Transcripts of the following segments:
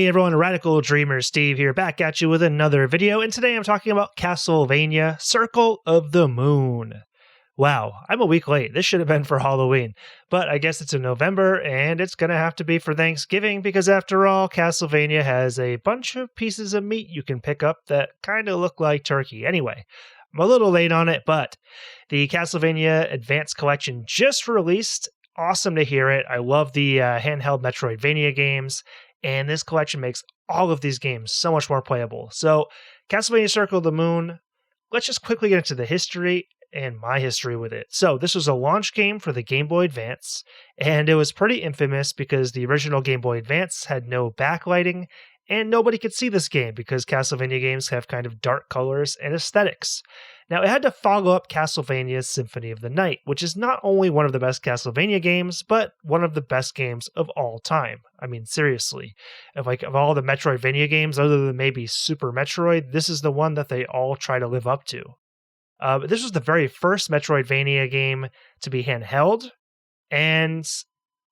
Hey everyone, Radical Dreamer Steve here, back at you with another video, and today I'm talking about Castlevania Circle of the Moon. Wow, I'm a week late. This should have been for Halloween, but I guess it's in November, and it's gonna have to be for Thanksgiving, because after all, Castlevania has a bunch of pieces of meat you can pick up that kinda look like turkey. Anyway, I'm a little late on it, but the Castlevania Advanced Collection just released. Awesome to hear it. I love the handheld Metroidvania games, and this collection makes all of these games so much more playable. So, Castlevania Circle of the Moon, let's just quickly get into the history and my history with it. So, this was a launch game for the Game Boy Advance, and it was pretty infamous because the original Game Boy Advance had no backlighting, and nobody could see this game because Castlevania games have kind of dark colors and aesthetics. Now, it had to follow up Castlevania's Symphony of the Night, which is not only one of the best Castlevania games, but one of the best games of all time. I mean, seriously. Of all the Metroidvania games, other than maybe Super Metroid, this is the one that they all try to live up to. This was the very first Metroidvania game to be handheld, and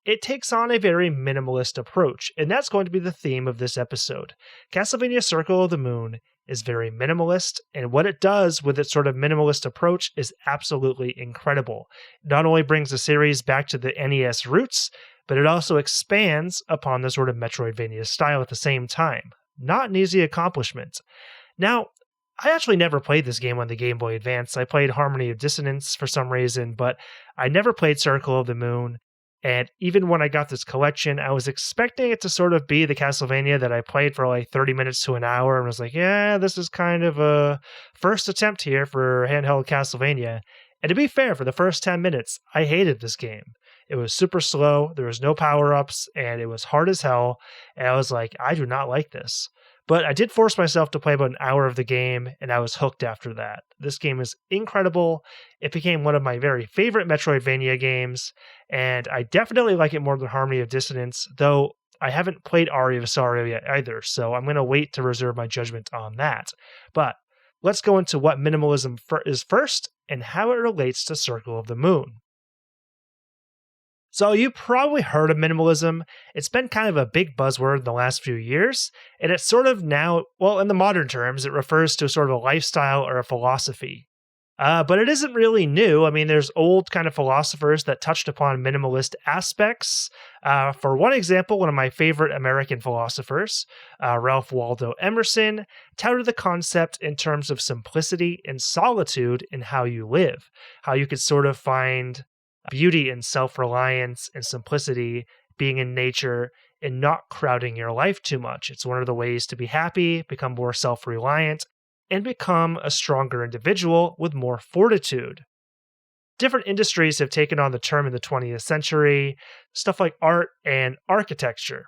it takes on a very minimalist approach, and that's going to be the theme of this episode. Castlevania Circle of the Moon is very minimalist, and what it does with its sort of minimalist approach is absolutely incredible. It not only brings the series back to the NES roots, but it also expands upon the sort of Metroidvania style at the same time. Not an easy accomplishment. Now, I actually never played this game on the Game Boy Advance. I played Harmony of Dissonance for some reason, but I never played Circle of the Moon. And even when I got this collection, I was expecting it to sort of be the Castlevania that I played for like 30 minutes to an hour, and was like, yeah, this is kind of a first attempt here for handheld Castlevania. And to be fair, for the first 10 minutes, I hated this game. It was super slow, there was no power-ups, and it was hard as hell, and I was like, I do not like this. But I did force myself to play about an hour of the game, and I was hooked after that. This game is incredible. It became one of my very favorite Metroidvania games, and I definitely like it more than Harmony of Dissonance, though I haven't played Aria of Sorrow yet either, so I'm going to wait to reserve my judgment on that. But let's go into what minimalism is first, and how it relates to Circle of the Moon. So you probably heard of minimalism. It's been kind of a big buzzword in the last few years, and it's sort of now, well, in the modern terms, it refers to sort of a lifestyle or a philosophy. But it isn't really new. I mean, there's old kind of philosophers that touched upon minimalist aspects. For one example, one of my favorite American philosophers, Ralph Waldo Emerson, touted the concept in terms of simplicity and solitude in how you live, how you could sort of find beauty and self-reliance and simplicity, being in nature and not crowding your life too much. It's one of the ways to be happy, become more self-reliant, and become a stronger individual with more fortitude. Different industries have taken on the term in the 20th century, stuff like art and architecture.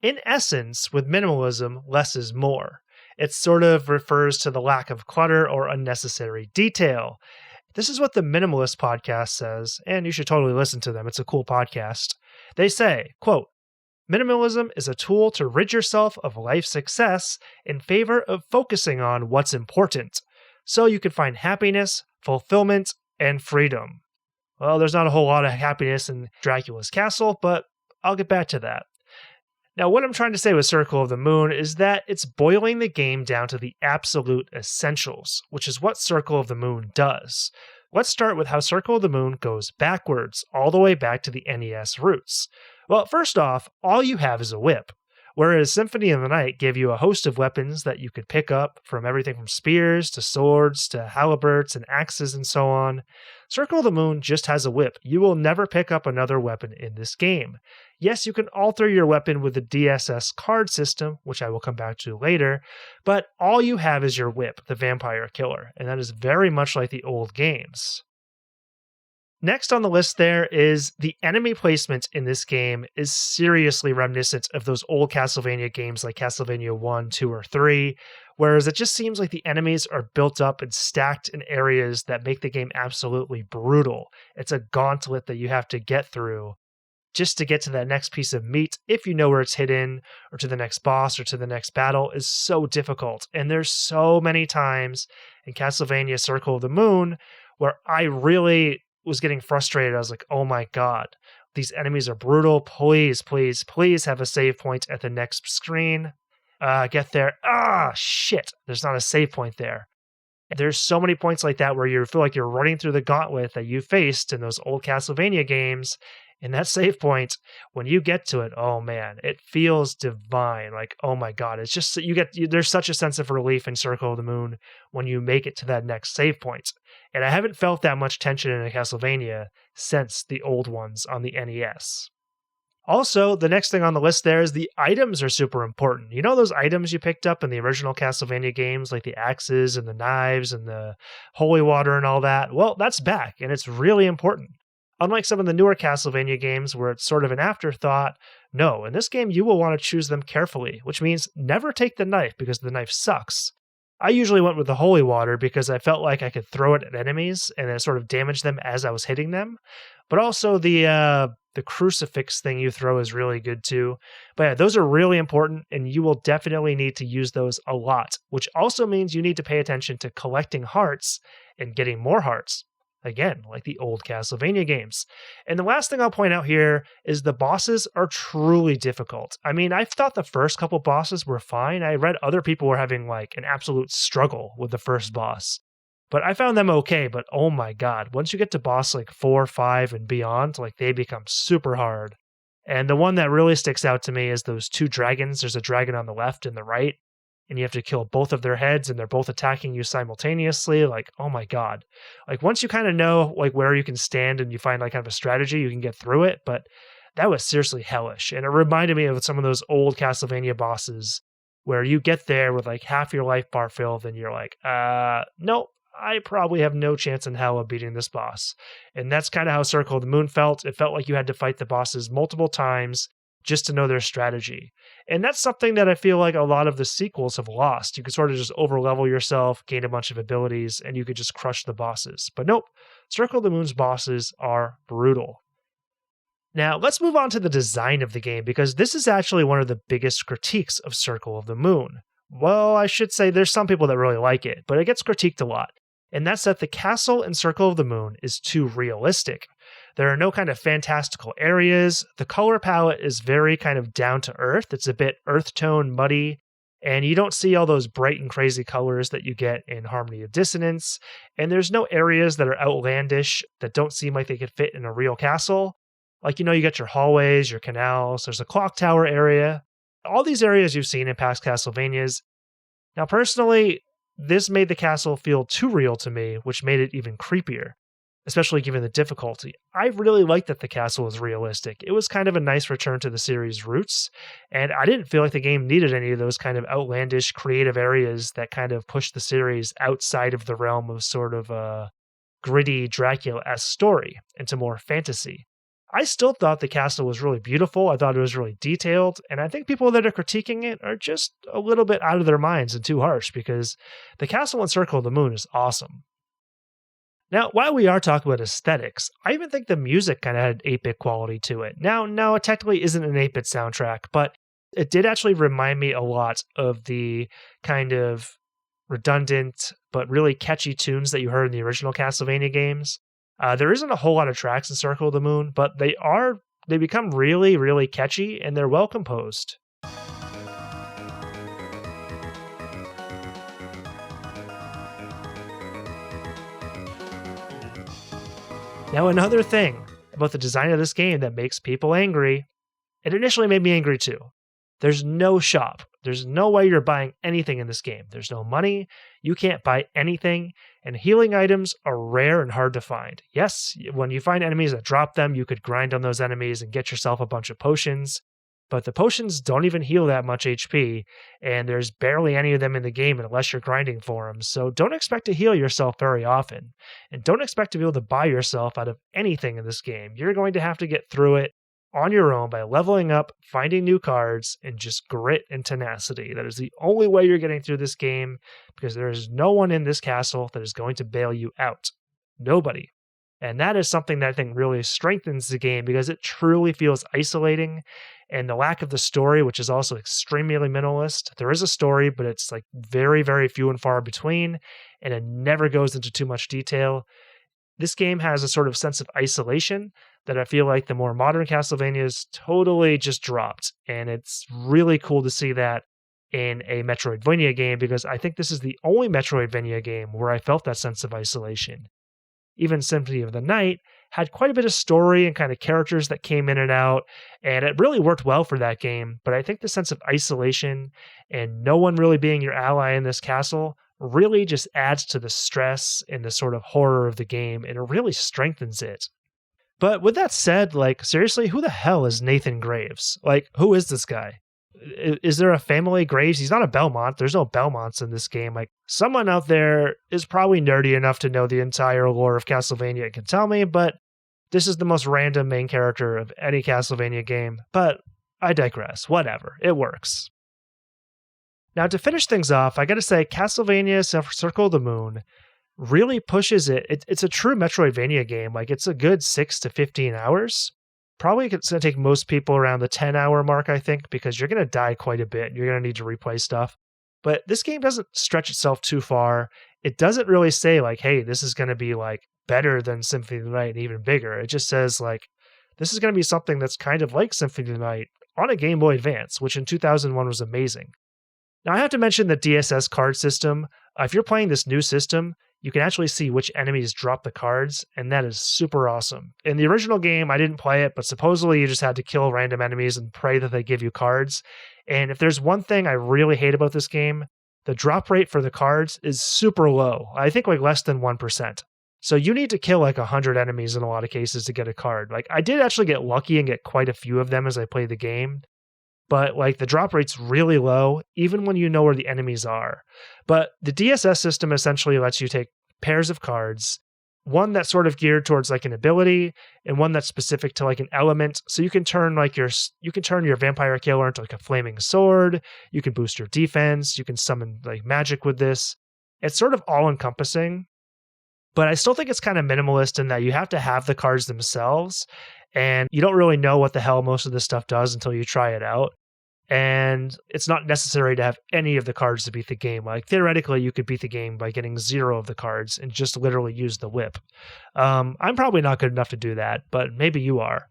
In essence, with minimalism, less is more. It sort of refers to the lack of clutter or unnecessary detail. This is what the Minimalist podcast says, and you should totally listen to them. It's a cool podcast. They say, quote, minimalism is a tool to rid yourself of life success in favor of focusing on what's important, so you can find happiness, fulfillment, and freedom. Well, there's not a whole lot of happiness in Dracula's castle, but I'll get back to that. Now, what I'm trying to say with Circle of the Moon is that it's boiling the game down to the absolute essentials, which is what Circle of the Moon does. Let's start with how Circle of the Moon goes backwards, all the way back to the NES roots. Well, first off, all you have is a whip, whereas Symphony of the Night gave you a host of weapons that you could pick up, from everything from spears to swords to halberds and axes and so on. Circle of the Moon just has a whip. You will never pick up another weapon in this game. Yes, you can alter your weapon with the DSS card system, which I will come back to later, but all you have is your whip, the Vampire Killer, and that is very much like the old games. Next on the list there is the enemy placement in this game is seriously reminiscent of those old Castlevania games like Castlevania 1, 2, or 3, whereas it just seems like the enemies are built up and stacked in areas that make the game absolutely brutal. It's a gauntlet that you have to get through just to get to that next piece of meat, if you know where it's hidden, or to the next boss, or to the next battle, is so difficult. And there's so many times in Castlevania Circle of the Moon where I really was getting frustrated. I was like, oh my god, these enemies are brutal. Please, please, please have a save point at the next screen. Get there. Shit. There's not a save point there. There's so many points like that where you feel like you're running through the gauntlet that you faced in those old Castlevania games. And that save point, when you get to it, oh man, it feels divine. Like, oh my God, it's just, there's such a sense of relief in Circle of the Moon when you make it to that next save point. And I haven't felt that much tension in a Castlevania since the old ones on the NES. Also, the next thing on the list there is the items are super important. You know those items you picked up in the original Castlevania games, like the axes and the knives and the holy water and all that? Well, that's back, and it's really important. Unlike some of the newer Castlevania games where it's sort of an afterthought, no, in this game you will want to choose them carefully, which means never take the knife because the knife sucks. I usually went with the holy water because I felt like I could throw it at enemies and then sort of damage them as I was hitting them. But also the crucifix thing you throw is really good too. But yeah, those are really important and you will definitely need to use those a lot, which also means you need to pay attention to collecting hearts and getting more hearts. Again, like the old Castlevania games. And the last thing I'll point out here is the bosses are truly difficult. I mean, I thought the first couple bosses were fine. I read other people were having like an absolute struggle with the first boss. But I found them okay, but oh my God, once you get to boss like 4, 5, and beyond, like they become super hard. And the one that really sticks out to me is those two dragons. There's a dragon on the left and the right, and you have to kill both of their heads and they're both attacking you simultaneously. Like, oh my God. Like once you kind of know like where you can stand and you find like kind of a strategy, you can get through it. But that was seriously hellish. And it reminded me of some of those old Castlevania bosses where you get there with like half your life bar filled and you're like, nope. I probably have no chance in hell of beating this boss. And that's kind of how Circle of the Moon felt. It felt like you had to fight the bosses multiple times just to know their strategy. And that's something that I feel like a lot of the sequels have lost. You could sort of just overlevel yourself, gain a bunch of abilities, and you could just crush the bosses. But nope, Circle of the Moon's bosses are brutal. Now, let's move on to the design of the game, because this is actually one of the biggest critiques of Circle of the Moon. Well, I should say there's some people that really like it, but it gets critiqued a lot. And that's that the castle in Circle of the Moon is too realistic. There are no kind of fantastical areas. The color palette is very kind of down to earth. It's a bit earth tone, muddy, and you don't see all those bright and crazy colors that you get in Harmony of Dissonance. And there's no areas that are outlandish that don't seem like they could fit in a real castle. Like, you know, you get your hallways, your canals, there's a clock tower area. All these areas you've seen in past Castlevanias. Now, personally, this made the castle feel too real to me, which made it even creepier, especially given the difficulty. I really liked that the castle was realistic. It was kind of a nice return to the series' roots, and I didn't feel like the game needed any of those kind of outlandish, creative areas that kind of pushed the series outside of the realm of sort of a gritty Dracula-esque story into more fantasy. I still thought the castle was really beautiful. I thought it was really detailed. And I think people that are critiquing it are just a little bit out of their minds and too harsh, because the castle in Circle of the Moon is awesome. Now, while we are talking about aesthetics, I even think the music kind of had an 8-bit quality to it. Now, no, it technically isn't an 8-bit soundtrack, but it did actually remind me a lot of the kind of redundant but really catchy tunes that you heard in the original Castlevania games. There isn't a whole lot of tracks in Circle of the Moon, but they become really, really catchy, and they're well composed. Now, another thing about the design of this game that makes people angry, it initially made me angry too. There's no shop. There's no way you're buying anything in this game. There's no money. You can't buy anything. And healing items are rare and hard to find. Yes, when you find enemies that drop them, you could grind on those enemies and get yourself a bunch of potions. But the potions don't even heal that much HP, and there's barely any of them in the game unless you're grinding for them. So don't expect to heal yourself very often. And don't expect to be able to buy yourself out of anything in this game. You're going to have to get through it on your own by leveling up, finding new cards, and just grit and tenacity. That is the only way you're getting through this game, because there is no one in this castle that is going to bail you out. Nobody. And that is something that I think really strengthens the game, because it truly feels isolating. And the lack of the story, which is also extremely minimalist. There is a story, but it's like very, very few and far between, and it never goes into too much detail. This game has a sort of sense of isolation that I feel like the more modern Castlevanias totally just dropped. And it's really cool to see that in a Metroidvania game because I think this is the only Metroidvania game where I felt that sense of isolation. Even Symphony of the Night had quite a bit of story and kind of characters that came in and out, and it really worked well for that game. But I think the sense of isolation and no one really being your ally in this castle really just adds to the stress and the sort of horror of the game, and it really strengthens it. But with that said, like, seriously, who the hell is Nathan Graves? Like, who is this guy? Is there a family Graves? He's not a Belmont. There's no Belmonts in this game. Like, someone out there is probably nerdy enough to know the entire lore of Castlevania and can tell me, but this is the most random main character of any Castlevania game. But I digress. Whatever. It works. Now, to finish things off, I gotta say, Castlevania Circle of the Moon really pushes it. It's a true Metroidvania game. Like, it's a good 6 to 15 hours. Probably it's going to take most people around the 10-hour mark, I think, because you're going to die quite a bit. You're going to need to replay stuff. But this game doesn't stretch itself too far. It doesn't really say, like, hey, this is going to be, like, better than Symphony of the Night and even bigger. It just says, like, this is going to be something that's kind of like Symphony of the Night on a Game Boy Advance, which in 2001 was amazing. Now, I have to mention the DSS card system. If you're playing this new system, you can actually see which enemies drop the cards, and that is super awesome. In the original game, I didn't play it, but supposedly you just had to kill random enemies and pray that they give you cards. And if there's one thing I really hate about this game, the drop rate for the cards is super low. I think like less than 1%. So you need to kill like 100 enemies in a lot of cases to get a card. Like, I did actually get lucky and get quite a few of them as I played the game, but like the drop rate's really low, even when you know where the enemies are. But the DSS system essentially lets you take pairs of cards, one that's sort of geared towards like an ability and one that's specific to like an element. So you can turn your vampire killer into like a flaming sword. You can boost your defense. You can summon like magic with this. It's sort of all encompassing, but I still think it's kind of minimalist in that you have to have the cards themselves, and you don't really know what the hell most of this stuff does until you try it out. And it's not necessary to have any of the cards to beat the game. Like, theoretically, you could beat the game by getting 0 of the cards and just literally use the whip. I'm probably not good enough to do that, but maybe you are.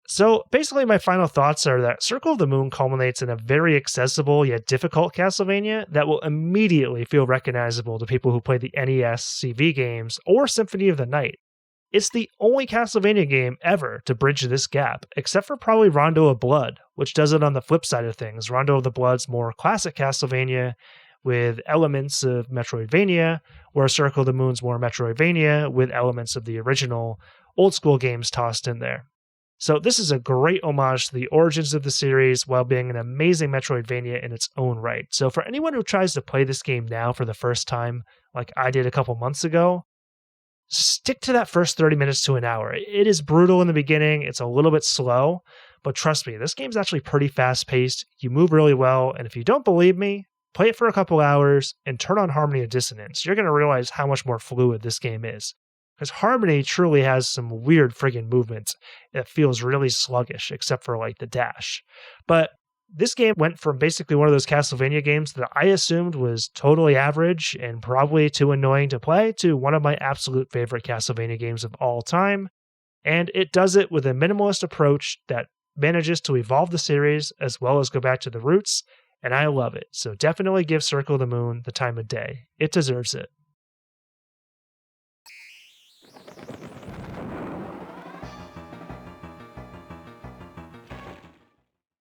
So basically, my final thoughts are that Circle of the Moon culminates in a very accessible yet difficult Castlevania that will immediately feel recognizable to people who play the NES CV games or Symphony of the Night. It's the only Castlevania game ever to bridge this gap, except for probably Rondo of Blood, which does it on the flip side of things. Rondo of the Blood's more classic Castlevania with elements of Metroidvania, where Circle of the Moon's more Metroidvania with elements of the original old school games tossed in there. So this is a great homage to the origins of the series while being an amazing Metroidvania in its own right. So for anyone who tries to play this game now for the first time, like I did a couple months ago, stick to that first 30 minutes to an hour. It is brutal in the beginning. It's a little bit slow, but trust me, this game's actually pretty fast paced. You move really well. And if you don't believe me, play it for a couple hours and turn on Harmony of Dissonance. You're going to realize how much more fluid this game is. Because Harmony truly has some weird friggin' movements. It feels really sluggish, except for like the dash. But this game went from basically one of those Castlevania games that I assumed was totally average and probably too annoying to play to one of my absolute favorite Castlevania games of all time. And it does it with a minimalist approach that manages to evolve the series as well as go back to the roots, and I love it. So definitely give Circle of the Moon the time of day. It deserves it.